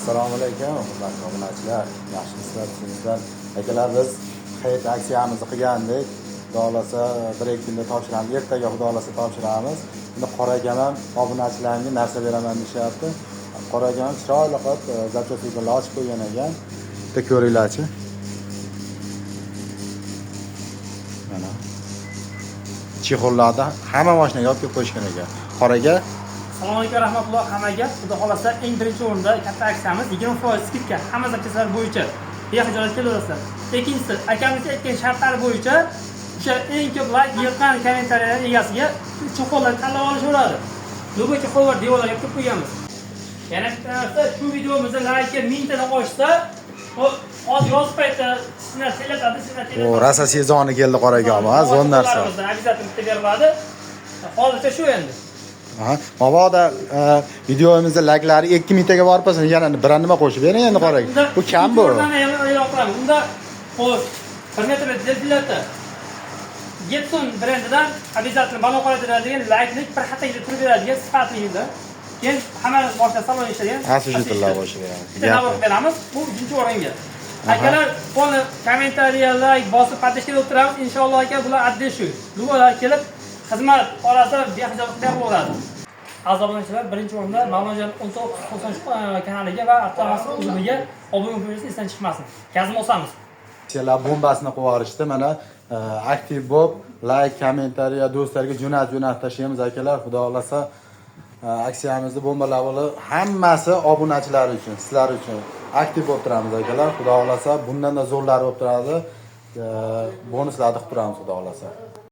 Assalomu alaykum, hurmatli obunachilar. Yaxshimisizlar, sizlar? Akalar, biz hayit aksiyamizni qilgandik. Xudo xolasa 1-2 kunda topshiramiz. Ertaga xudo xolasa topshiramiz. Endi Qora akam ham obunachilarga narsa beraman deyapti. Qora akam chiroyli qilib zapchastliklarni ochib qo'ygan ekan. Bitta ko'ringlarchi. Mana. Chexollarda hamma mashinaga yopib qo'yishgan ekan. Qora aka, Assalomu alaykum rahmatulloh hammaga. Xudo xolasa eng birinchi o'rinda katta aksiyamiz 20% skidka hamma zapchastlar bo'yicha bexijolat kelaverasizlar. Ikkinchisi, akamizga aytgan shartlar bo'yicha o'sha eng ko'p layk yig'gan kommentariyalar egasiga cho'qollar tanlab olishaveradi. Любой cho'qollar devorlarga qo'yib qo'yganmiz. Yana bitta narsa, shu videomizda laykga 1000 tadan oshsa, hozir yoz payti sizlar telatadi, o rasa sezoni keldi Qora akam, ha, zo'n narsa. Обязательно bitta beriladi. Hozircha shu endi. Mabodo videomizda laklari 2000 taga borib qolsa, yana bir nima qo'shib bering endi Qora aka. Bu kam bu. Unda xo'sh, 1 metr delta Gibson brendidan обязательно balon qoladigan layklik bir haftaga turib beradigan sifatligida. Keyin hammamiz boshqa salon ishlagan. Asujitlar boshlagan. Bitta navbat beramiz. Bu 3-o'ringa. Akalar, buni kommentariya, layk bosib patishga o'tiramiz. Inshaalloh aka bular addi shu. Lugolar kelib xizmat orasida bexijolat beraveradi. Aziz obunachilar, birinchi o'rinda Mavlojon 1993 kanaliga va avtomasini o'ziga obuna bo'lishni esdan chiqmasin. Kazim osamiz. Sizlar bombasini qo'yarishdi. Mana aktiv bo'lib, layk, kommentariya do'stlarga jo'natib tashlaymiz akalar. Xudo xolasa aksiyamizni bombalar bo'lib, hammasi obunachilar uchun, sizlar uchun aktiv bo'lib turamiz akalar. Xudo xolasa bundan da zo'rlari bo'lib turadi. Bonuslarni qilib turamiz xudo xolasa.